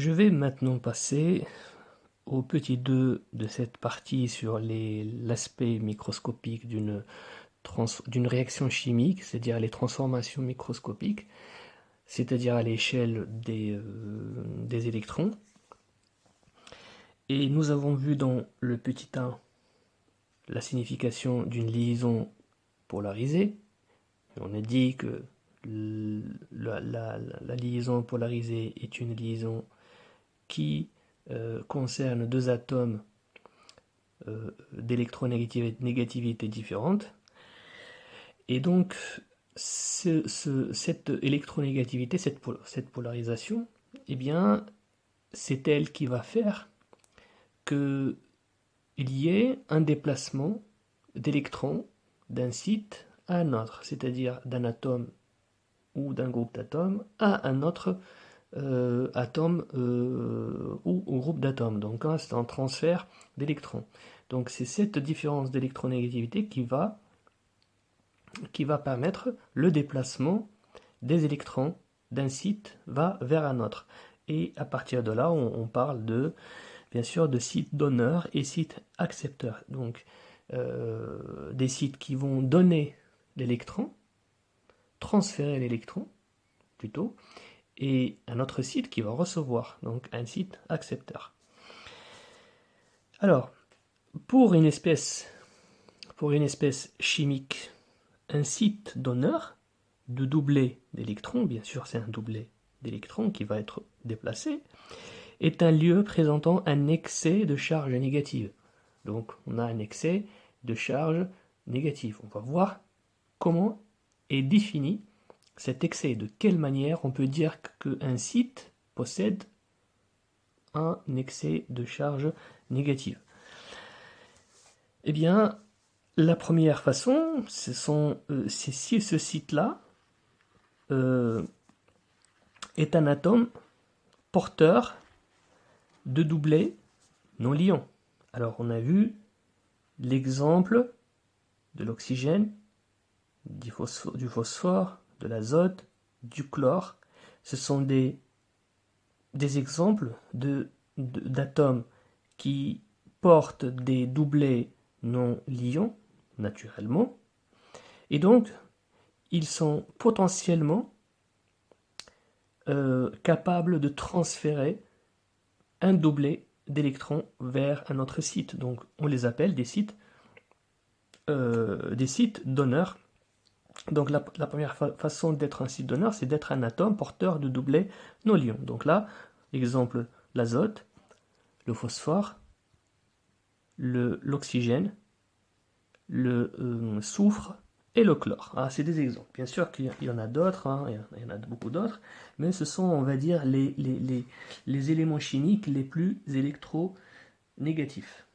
Je vais maintenant passer au petit 2 de cette partie sur l'aspect microscopique d'une réaction chimique, c'est-à-dire les transformations microscopiques, c'est-à-dire à l'échelle des électrons. Et nous avons vu dans le petit 1 la signification d'une liaison polarisée. On a dit que la liaison polarisée est une liaison qui concerne deux atomes d'électronégativité différentes. Et donc, cette électronégativité, cette polarisation, eh bien, c'est elle qui va faire qu'il y ait un déplacement d'électrons d'un site à un autre, c'est-à-dire d'un atome ou d'un groupe d'atomes à un autre atome ou groupe d'atomes. Donc c'est un transfert d'électrons. Donc c'est cette différence d'électronégativité qui va permettre le déplacement des électrons d'un site vers un autre. Et à partir de là, on parle bien sûr de sites donneurs et sites accepteurs. Donc des sites qui vont donner l'électron, transférer l'électron plutôt, et un autre site qui va recevoir, donc un site accepteur. Alors, pour une espèce chimique, un site donneur de doublet d'électrons, bien sûr c'est un doublet d'électrons qui va être déplacé, est un lieu présentant un excès de charge négative. Donc on a un excès de charge négative. On va voir comment est défini cet excès, de quelle manière on peut dire qu'un site possède un excès de charge négative. Eh bien, la première façon, c'est si ce site-là est un atome porteur de doublets non liants. Alors, on a vu l'exemple de l'oxygène, du phosphore, de l'azote, du chlore. Ce sont des exemples d'atomes qui portent des doublets non liants, naturellement, et donc ils sont potentiellement capables de transférer un doublet d'électrons vers un autre site. Donc on les appelle des sites donneurs. Donc la première façon d'être un site donneur, c'est d'être un atome porteur de doublets non liants. Donc là, exemple, l'azote, le phosphore, l'oxygène, le soufre et le chlore. Ah, c'est des exemples. Bien sûr qu'il y en a d'autres, hein, il y en a beaucoup d'autres, mais ce sont, on va dire, les éléments chimiques les plus électronégatifs.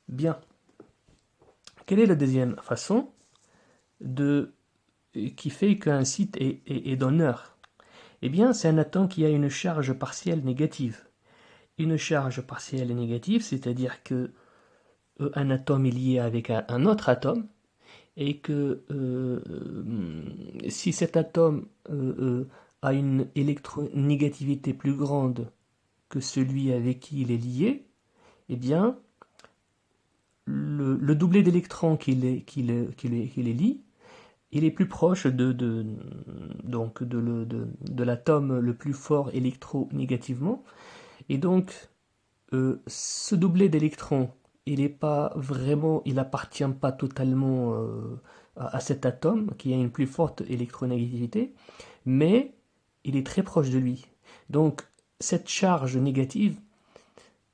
Bien. Quelle est la deuxième façon qui fait qu'un site est donneur? Eh bien, c'est un atome qui a une charge partielle négative. Une charge partielle négative, c'est-à-dire que un atome est lié avec un autre atome, et que si cet atome a une électronégativité plus grande que celui avec qui il est lié, eh bien, le doublet d'électrons qui les lie, il est plus proche de l'atome le plus fort électronégativement, et donc ce doublet d'électrons, il appartient pas totalement à cet atome qui a une plus forte électronégativité, mais il est très proche de lui. Donc cette charge négative,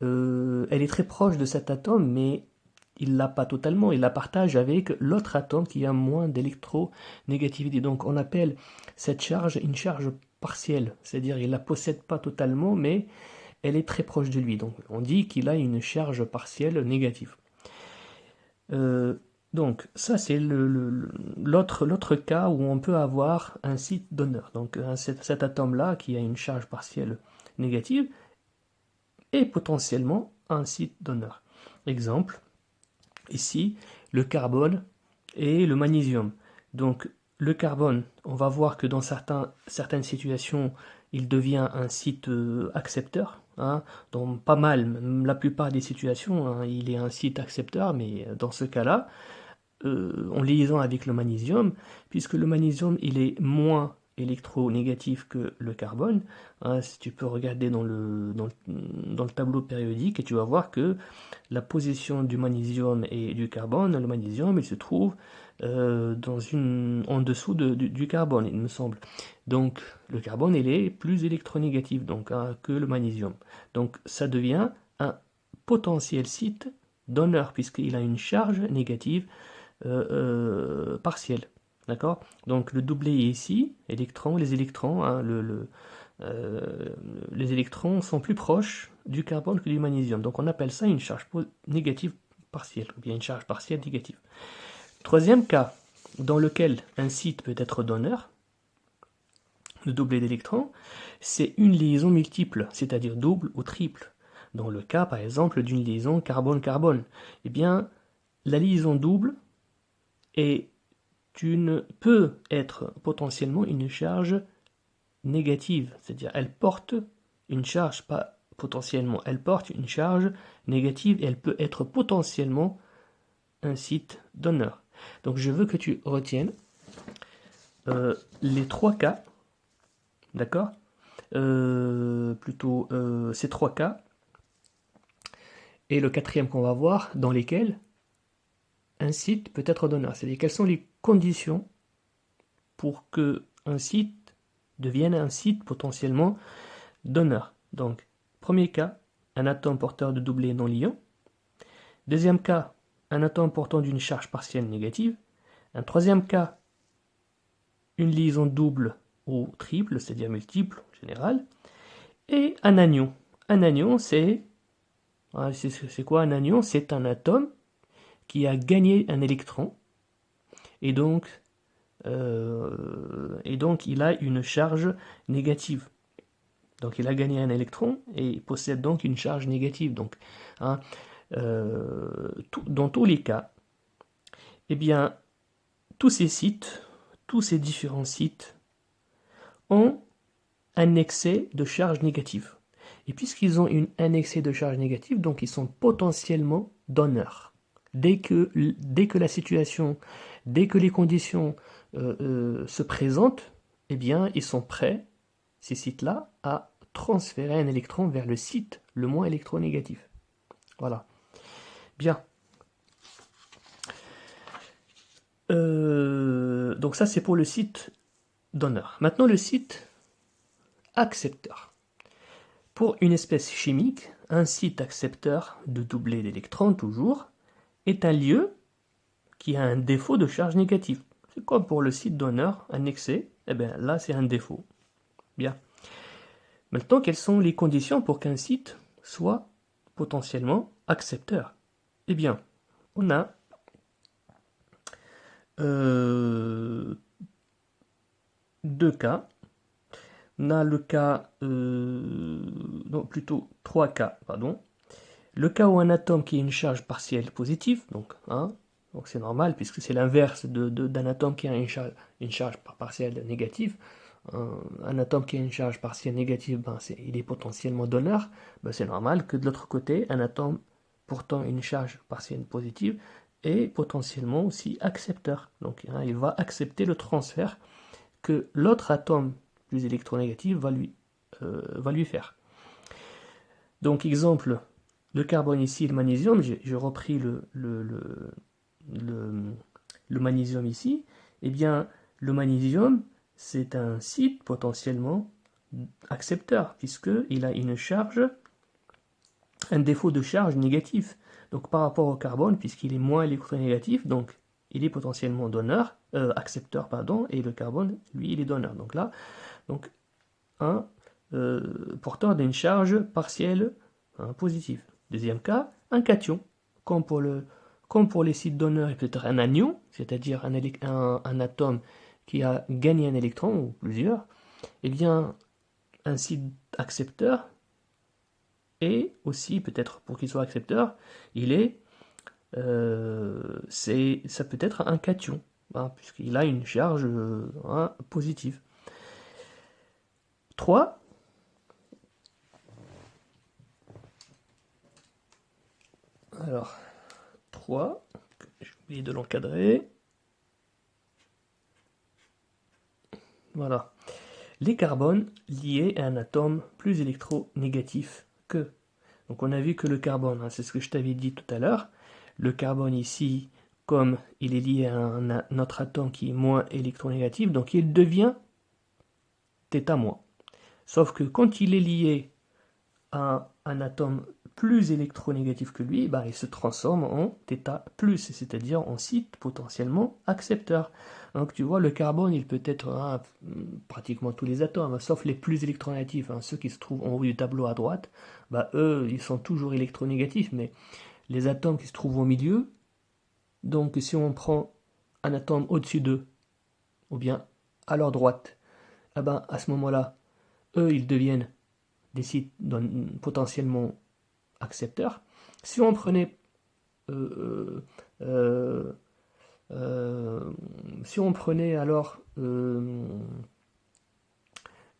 elle est très proche de cet atome, mais il l'a pas totalement, il la partage avec l'autre atome qui a moins d'électronégativité. Donc on appelle cette charge une charge partielle, c'est-à-dire il la possède pas totalement, mais elle est très proche de lui. Donc on dit qu'il a une charge partielle négative. Donc ça c'est l'autre cas où on peut avoir un site donneur. Donc cet atome-là qui a une charge partielle négative est potentiellement un site donneur. Exemple, ici le carbone et le magnésium. Donc le carbone, on va voir que dans certaines situations, il devient un site accepteur. Hein. Dans pas mal, même la plupart des situations, hein, il est un site accepteur, mais dans ce cas-là, en liaison avec le magnésium, puisque le magnésium il est moins électronégatif que le carbone. Hein, si tu peux regarder dans le tableau périodique et tu vas voir que la position du magnésium et du carbone, le magnésium il se trouve en dessous du carbone, il me semble. Donc le carbone il est plus électronégatif donc, hein, que le magnésium. Donc ça devient un potentiel site donneur puisqu'il a une charge négative partielle. D'accord. Donc le doublet est ici, les électrons, hein, les électrons sont plus proches du carbone que du magnésium. Donc on appelle ça une charge négative partielle, ou bien une charge partielle négative. Troisième cas, dans lequel un site peut être donneur, le doublet d'électrons, c'est une liaison multiple, c'est-à-dire double ou triple. Dans le cas, par exemple, d'une liaison carbone-carbone, eh bien, la liaison double peut être potentiellement une charge négative, c'est-à-dire elle porte une charge, pas potentiellement, elle porte une charge négative et elle peut être potentiellement un site donneur. Donc je veux que tu retiennes les trois cas, d'accord. Plutôt ces trois cas, et le quatrième qu'on va voir, dans lesquels un site peut être donneur. C'est-à-dire quelles sont les conditions pour que un site devienne un site potentiellement donneur. Donc, premier cas, un atome porteur de doublet non liant. Deuxième cas, un atome portant d'une charge partielle négative. Un troisième cas, une liaison double ou triple, c'est-à-dire multiple en général. Et un anion. Un anion, c'est quoi un anion? C'est un atome qui a gagné un électron et donc il a une charge négative. Donc il a gagné un électron et il possède donc une charge négative. Donc, hein, dans tous les cas, eh bien, tous ces différents sites ont un excès de charge négative. Et puisqu'ils ont un excès de charge négative, donc ils sont potentiellement donneurs. Dès que la situation, dès que les conditions se présentent, eh bien, ils sont prêts, ces sites-là, à transférer un électron vers le site le moins électronégatif. Voilà. Bien. Donc ça, c'est pour le site donneur. Maintenant, le site accepteur. Pour une espèce chimique, un site accepteur de doublet d'électrons, toujours, est un lieu qui a un défaut de charge négative. C'est comme pour le site donneur, un excès, eh bien là, c'est un défaut. Bien. Maintenant, quelles sont les conditions pour qu'un site soit potentiellement accepteur? Eh bien, on a deux cas. On a le cas, non, plutôt trois cas, pardon. Le cas où un atome qui a une charge partielle positive, donc c'est normal puisque c'est l'inverse d'un atome qui a une charge partielle négative. Un atome qui a une charge partielle négative, il est potentiellement donneur. C'est normal que de l'autre côté, un atome portant une charge partielle positive est potentiellement aussi accepteur. Donc il va accepter le transfert que l'autre atome plus électronégatif va lui faire. Donc exemple, le carbone ici, le magnésium, j'ai repris le magnésium ici. Eh bien, le magnésium, c'est un site potentiellement accepteur, puisqu'il a une charge, un défaut de charge négatif. Donc par rapport au carbone, puisqu'il est moins électronégatif, donc il est potentiellement donneur, accepteur, pardon, et le carbone, lui, il est donneur. Donc là, un porteur d'une charge partielle positive. Deuxième cas, un cation, comme pour les sites donneurs, et peut-être un anion, c'est-à-dire un atome qui a gagné un électron ou plusieurs, eh bien, un site accepteur, et aussi, peut-être pour qu'il soit accepteur, ça peut être un cation. hein, puisqu'il a une charge positive. 3, alors 3, j'ai oublié de l'encadrer. Voilà. Les carbones liés à un atome plus électronégatif que. Donc on a vu que le carbone, hein, c'est ce que je t'avais dit tout à l'heure, le carbone ici, comme il est lié à un autre atome qui est moins électronégatif, donc il devient θ-. Sauf que quand il est lié à un atome plus électronégatif que lui, bah, il se transforme en θ+, c'est-à-dire en site potentiellement accepteur. Donc tu vois, le carbone, il peut être pratiquement tous les atomes, hein, sauf les plus électronégatifs, hein, ceux qui se trouvent en haut du tableau à droite, bah, eux, ils sont toujours électronégatifs, mais les atomes qui se trouvent au milieu, donc si on prend un atome au-dessus d'eux, ou bien à leur droite, eh ben, à ce moment-là, eux, ils deviennent des sites potentiellement accepteurs. Si on prenait euh, euh, euh, si on prenait alors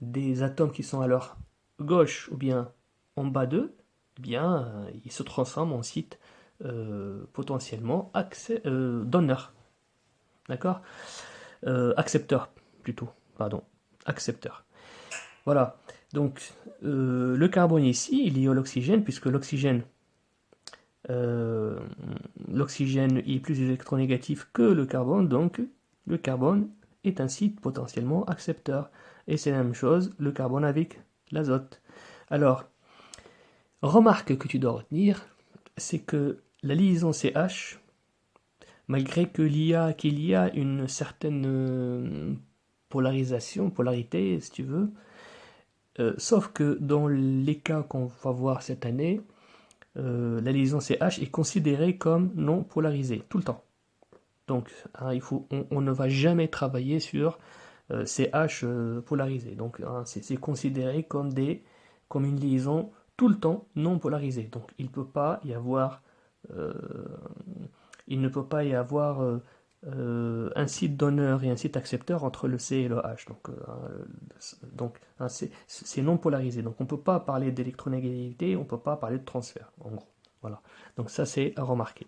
des atomes qui sont à leur gauche ou bien en bas d'eux, eh bien ils se transforment en sites potentiellement donneurs, d'accord, accepteurs plutôt, pardon, accepteurs. Voilà. Donc le carbone ici, il est lié à l'oxygène puisque euh, l'oxygène est plus électronégatif que le carbone, donc le carbone est un site potentiellement accepteur. Et c'est la même chose, le carbone avec l'azote. Alors, remarque que tu dois retenir, c'est que la liaison CH, malgré qu'il y a une certaine polarité, si tu veux, sauf que dans les cas qu'on va voir cette année, la liaison CH est considérée comme non polarisée, tout le temps. Donc, hein, on ne va jamais travailler sur CH polarisé. Donc, hein, c'est considéré comme une liaison tout le temps non polarisée. Donc, euh, il ne peut pas y avoir un site donneur et un site accepteur entre le C et le H. Donc hein, c'est non polarisé. Donc, on ne peut pas parler d'électronégalité, on ne peut pas parler de transfert, en gros. Voilà. Donc, ça, c'est à remarquer.